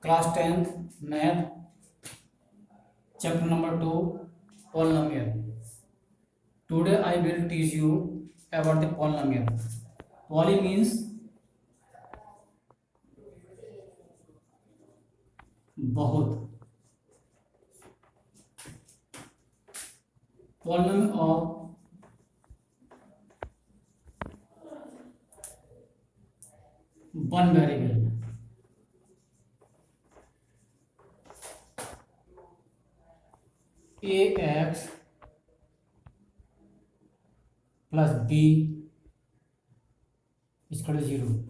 Class 10th Math, Chapter number 2, Polynomial. Today I will teach you about the polynomial. Poly means बहुत. Polynomial of one variable. Ax plus b is equal to 0,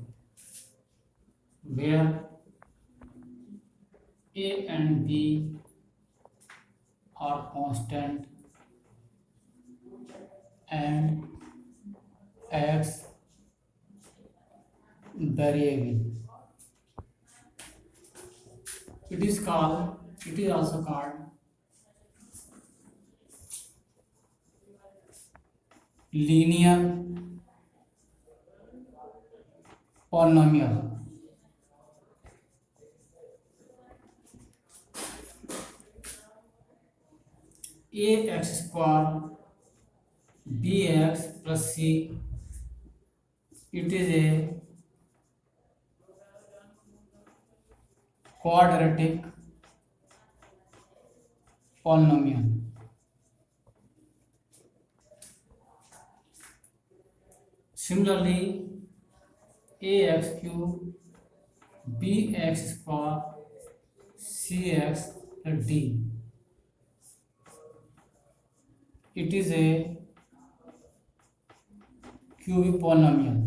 where a and b are constant and x variable. It is also called linear polynomial. Ax square bx plus c, it is a quadratic polynomial. Similarly, ax cube bx square cx plus d, it is a cubic polynomial.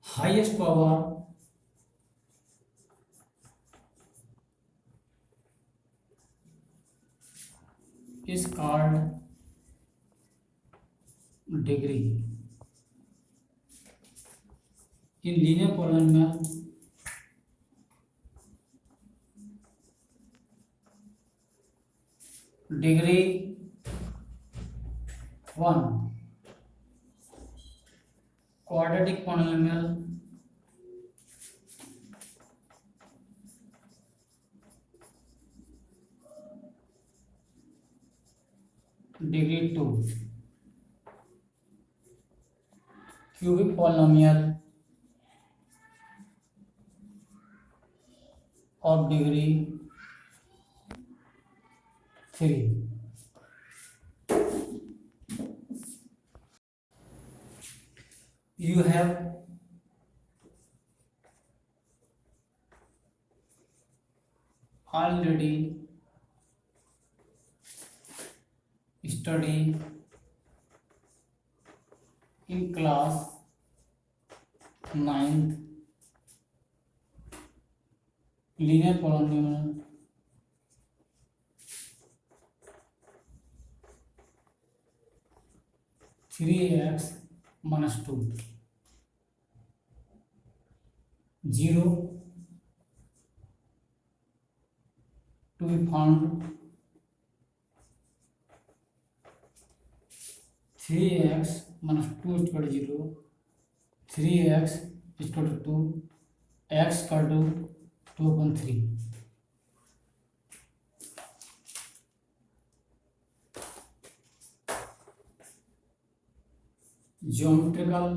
Highest power is called degree. In linear polynomial, degree 1. Quadratic polynomial, degree 2. Cubic polynomial of degree 3. You have already studied in class 9th linear polynomial three x minus 2, 0 to be found 3x minus 2 is equal to 0, 3x is equal to 2, x equal to 2 upon 3. Geometrical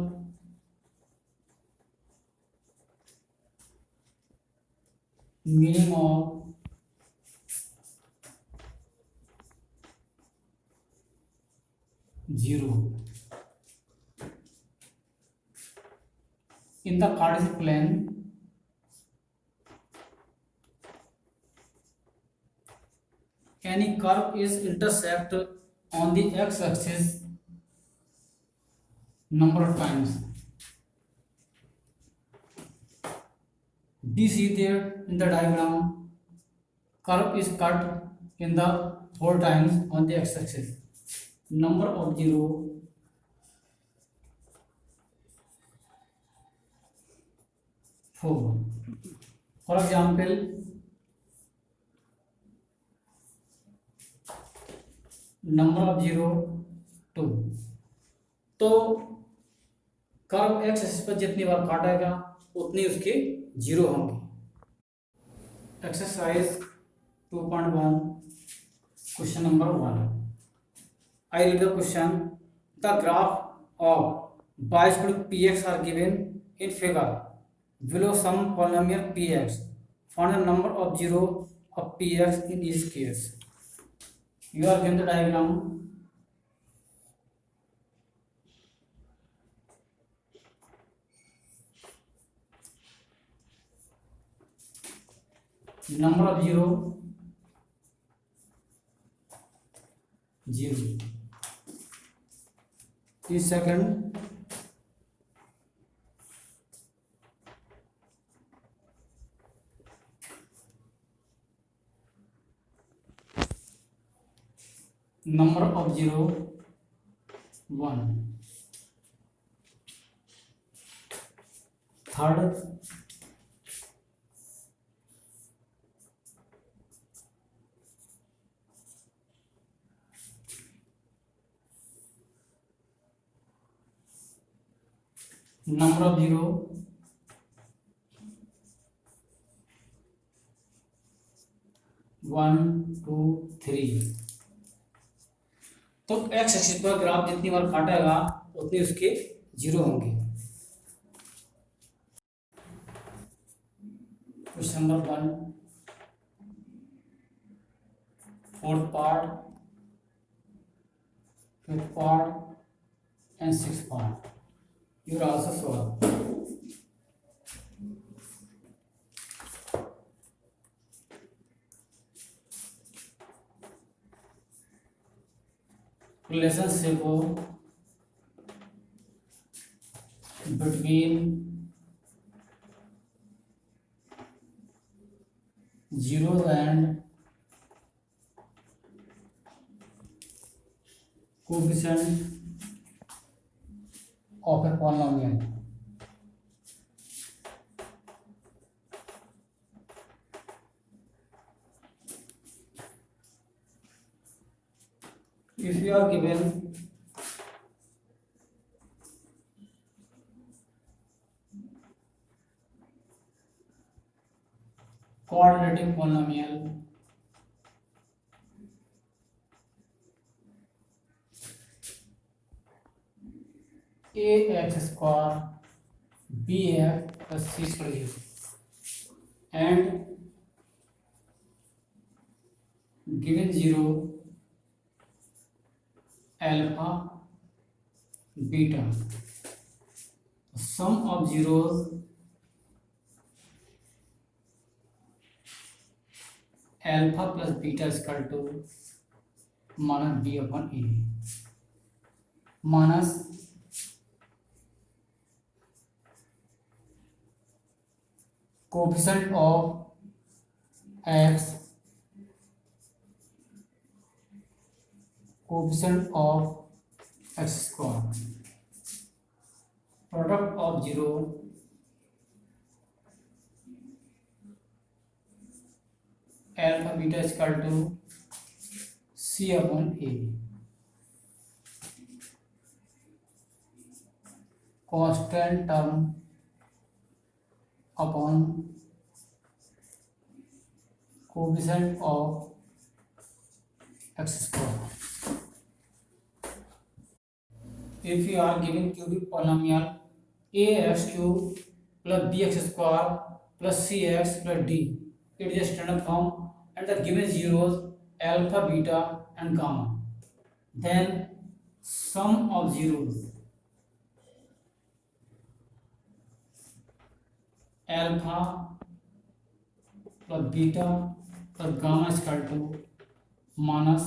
meaning of zero. In the Cartesian plane, any curve is intersect on the x-axis number of times. We see there in the diagram, curve is cut in the 4 times on the x-axis. Number of 0, 4. For example, number of zero 2। तो curve x axis पर जितनी बार काटेगा उतनी उसके zero होंगे। Exercise 2.1 question number 1। I read the question. The graph of y is equal to px are given in figure. Below some polynomial px. Find the number of zero of px in each case. You are given the diagram. Number of zero 0. Each second number of zero 1. Third number of zero 1 2 3। तो x axis पर graph जितनी बार काटेगा उतने उसके zero होंगे। Question number 1, fourth part, fifth part and sixth part. You are also solve. relationship between zeros and coefficient of a polynomial. If you are given quadratic polynomial ax square bx plus c square and given zero alpha beta, sum of zeros alpha plus beta is equal to minus b upon a minus coefficient of x, coefficient of x square, product of zero alpha beta is equal to c upon a, constant term upon coefficient of x square. If you are given cubic polynomial ax cube plus bx square plus cx plus d, it is a standard form and the given zeros alpha, beta and gamma. Then sum of zeros alpha plus beta plus gamma is equal to minus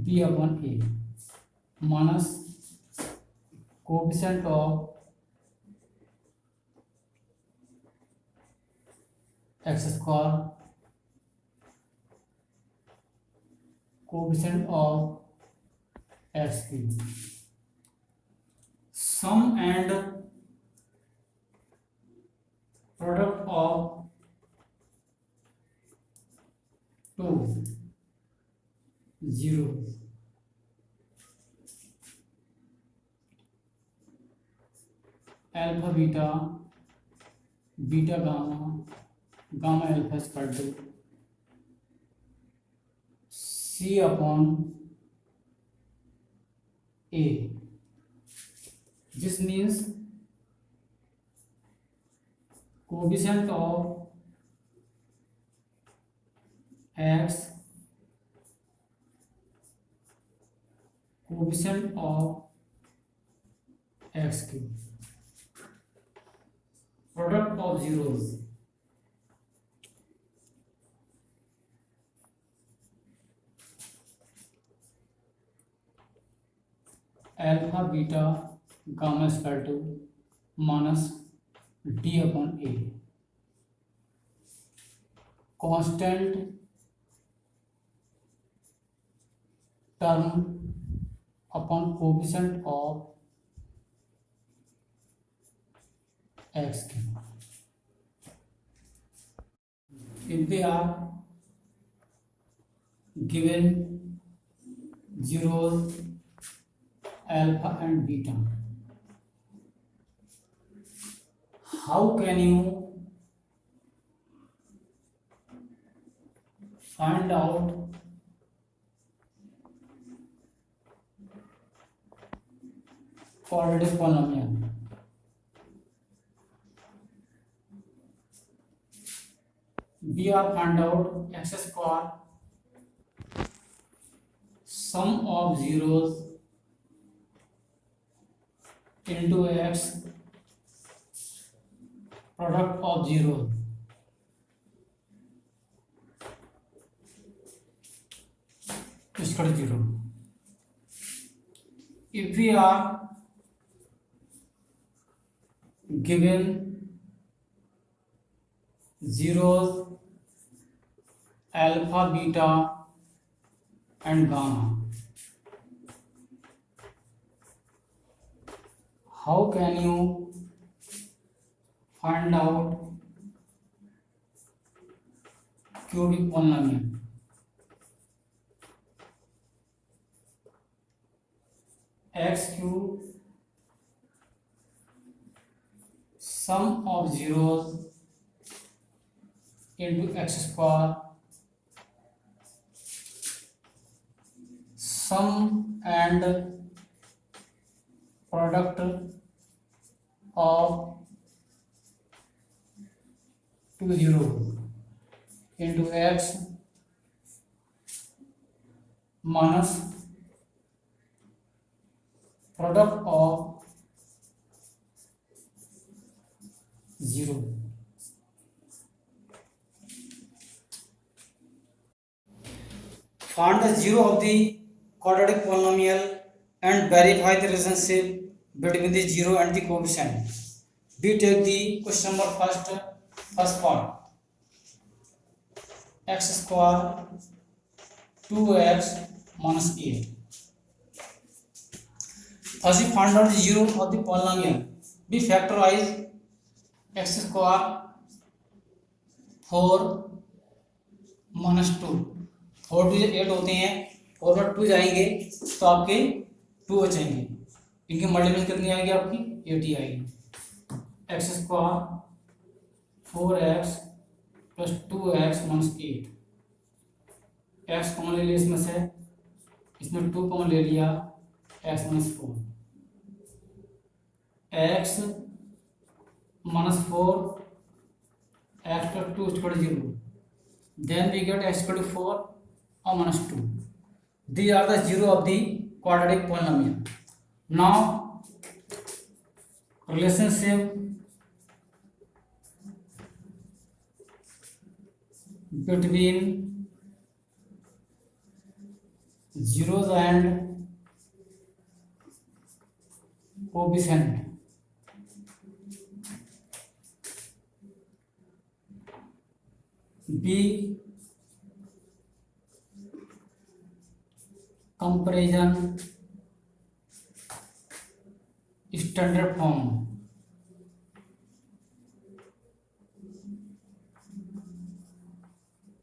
b upon a minus coefficient of x square, coefficient of x cube, sum and product of two zero alpha beta, beta gamma, gamma alpha equal to C upon A. This means coefficient of x, coefficient of x cube, product of zeros, alpha beta gamma is equal to minus d upon a. Constant term upon coefficient of x cube. If they are given zeros alpha and beta, how can you find out quadratic polynomial? We are find out x square sum of zeros into x product of zero is equal to 0. If we are given zeros alpha, beta and gamma, how can you find out cubic polynomial? X cube sum of zeros into x square sum and product of two zeros into x minus product of 0. Find the zero of the quadratic polynomial and verify the relationship between the zero and the coefficient. We take the question number first part. X square 2x minus a. First we find out the zero of the polynomial. We factorize x square 4 minus 2. 4 to 8 होते हैं, 4 पर 2 जाएंगे तो आपके 2 बचेंगे. इनकी multiplication कितनी आएगी? आपकी 80 आएगी. X square 4x plus 2x minus 8. X common ले लिया इसमें से, इसमें 2 कॉमन ले लिया, x minus 4. x minus 4 x plus 2 is equal to 0. Then we get x equal to 4 or minus 2. These are the zero of the quadratic polynomial. Now relationship between zeros and coefficient. B comparison standard form.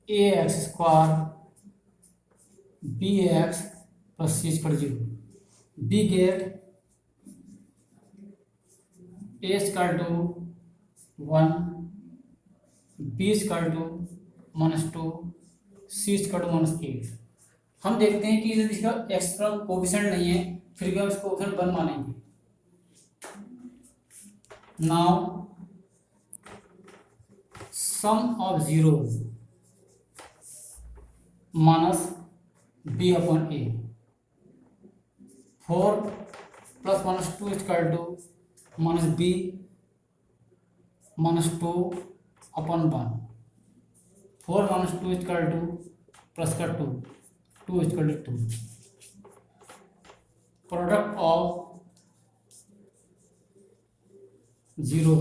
Ax square bx plus c square 0. B get a equal to 1, b equal to -2, c equal to -8। हम देखते हैं कि यदि इसका x का coefficient नहीं है फिर भी हम इसको कोफिशिएंट 1 मानेंगे। Now sum of zeros minus b upon a, 4 plus -2 equal to -b -2 अपॉन 1, 4 -2 इक्वल टू प्लस का 2, 2 equal to 2। Product of zero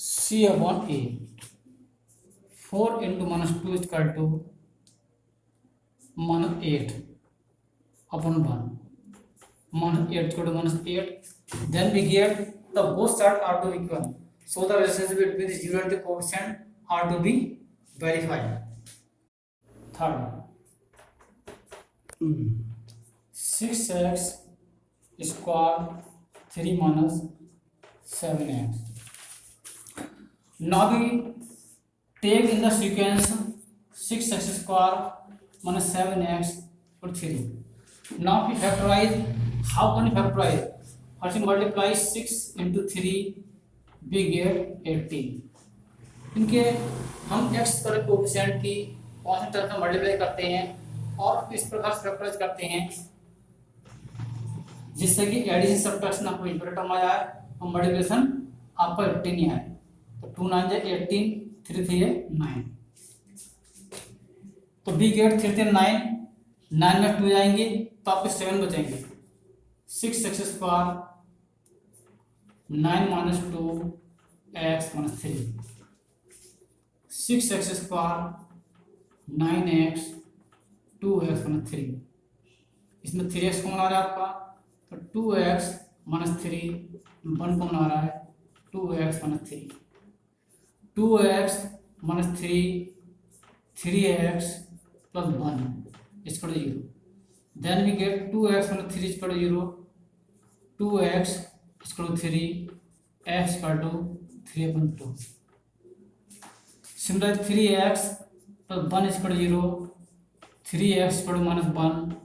c upon a, 4 into -2 equal to -8 upon 1, -8 equal to -8. Then we get the both sides are to be equal, so the relationship between the zero and the coefficient are to be verified. Third, 6x square 3 minus 7x. Now we take in the sequence 6x square minus 7x for 3. Now we factorize. How can we factorize? First we multiply 6 into 3, we get 18. इनके हम x पर coefficient की कौन सी तरह से multiply करते हैं और इस प्रकार से फैक्टराइज करते हैं जिससे कि एडिशन सब्ट्रैक्शन आपको इंपॉर्टेंट टर्म आ जाए और मल्टीप्लिकेशन आपका 18 ही आए। तो 2 9 जाए 18, 3 3 है 9, तो बी गेट 3 3 9, 9 में 2 जाएंगे तो आपके 7 बचेंगे। 6x square 9 minus 2 x minus 3, 6x square 9x 2x minus 3, इसमें 3x कौन आ रहा है आपका, तो 2x माइनस 3 1 कौन आ रहा है, 2x minus 3, 2x minus 3 3x plus 1 is equal to 0. Then we get 2x minus 3 is equal to 0, 2x is equal to 3, x is equal to 3 upon 2. Similarly 3x plus 1 is equal to 0, 3x is equal to minus 1,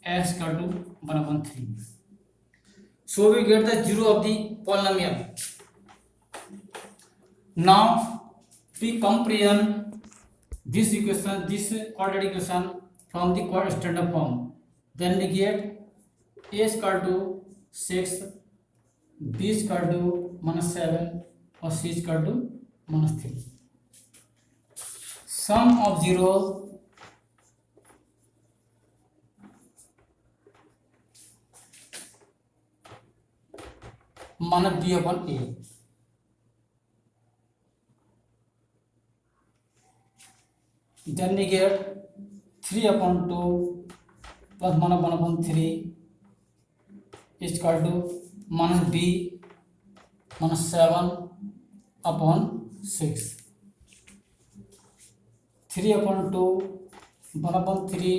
x is equal to 1 upon 3. So we get the zero of the polynomial. Now we compare this equation, this quadratic equation from the standard form. Then we get a is equal to 6, b is equal to -7 और c is equal to -3. Sum of zeros minus b upon a. Then we get 3 upon 2 plus 1 upon 3 is equal to minus b minus 7 upon 6. 3 upon 2 1 upon 3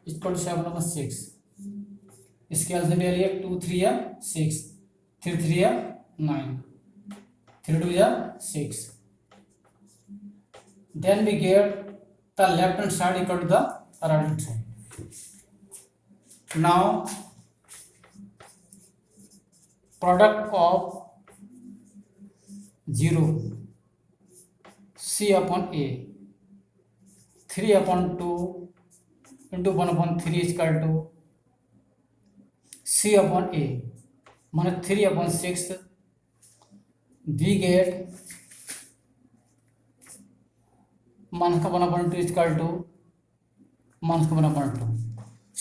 is equal to 7 upon 6. इसके answer ले लिया 2 3 या 6, 3 3 या 9, 3 2 या 6. Then we get the left hand side equal to the right hand side. Now product of 0 c upon a, 3 upon 2 into 1 upon 3 is equal to c upon a minus 3 upon 6. We get minus 1 upon 2 is equal to minus 1 upon 2.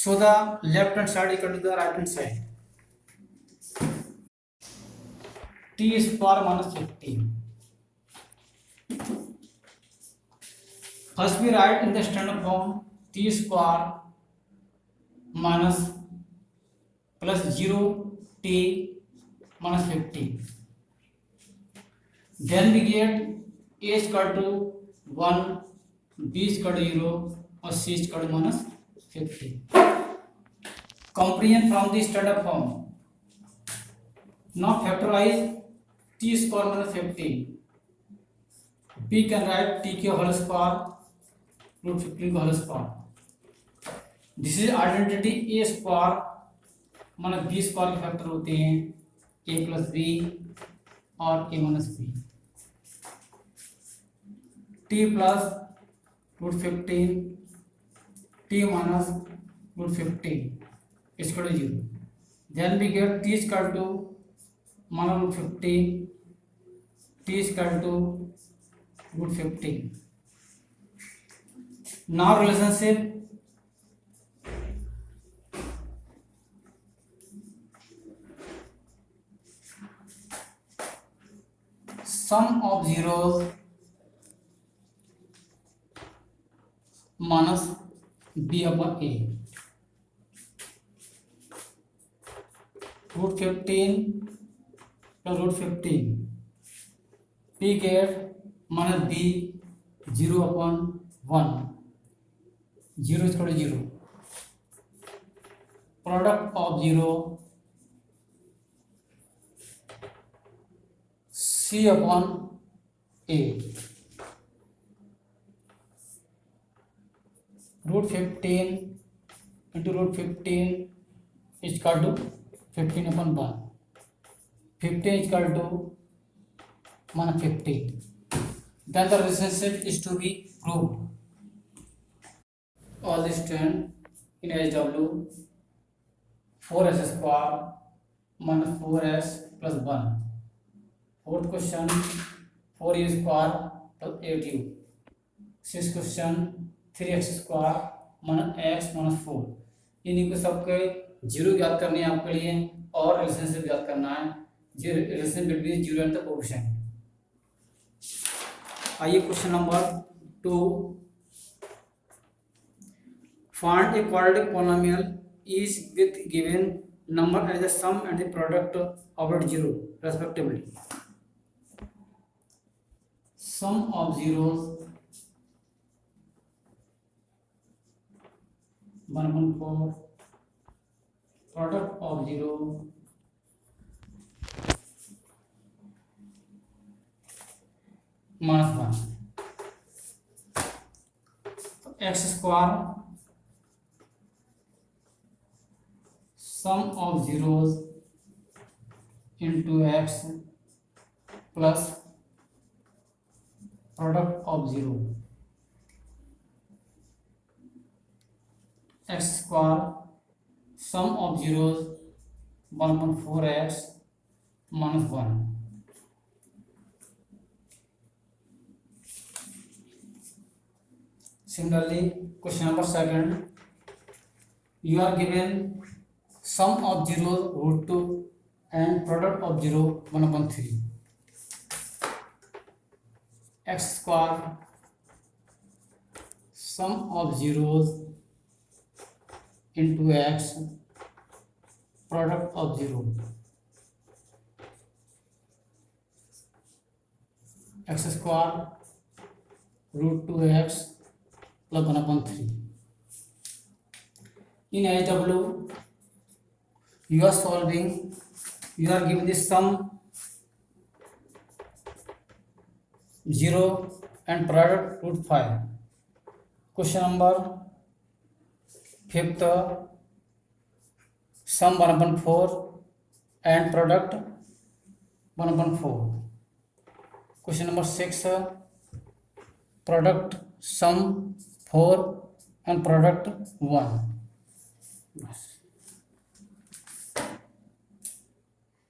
So the left hand side equal to the right hand side. T square minus 15. First we write in the standard form t square minus plus 0 t minus 15. Then we get a is equal to 1, b is equal to 0 और c is equal to minus 50. Comprehension from the standard form. Now factorize t square minus 15. P can write t के whole square root 15 का whole square. This is identity a square माना b square के factor होते हैं a plus b और a minus b. t plus root 15 t minus root 15 is equal to 0. Then we get t is equal to minus root 15 t is equal to root 15. Now relationship sum of zeros minus b upon a. Root 15 plus root 15. P get minus b 0 upon 1. 0 is equal to 0. Product of 0 c upon a. Root 15 into root 15 is equal to 15 upon 1. 15 is equal to minus 15. Then the relationship is to be proved. All this trend in SW 4s square minus 4s plus 1. Fourth question 4u square plus 8u. Sixth question 3x square minus x minus 4. इन्हीं को सबके zero याद करने हैं आपके लिए और relationship याद करना है relation between zero and the coefficient. आइए question number 2. Find a quadratic polynomial is with given number as the sum and the product of it zero respectively. Sum of zeros 1/4 product of 0 minus 1. X square sum of zeros into x plus product of 0. X square sum of zeros 1/4x minus 1. Similarly, question number 2. You are given sum of zeros root 2 and product of 0 1/3. X square sum of zeros into x product of 0. X square root 2x plus 1/3. In SW you are solving, you are given the sum 0 and product root 5. Question number 5th sum 1/4 and product 1/4. Question number 6 product sum 4 and product 1.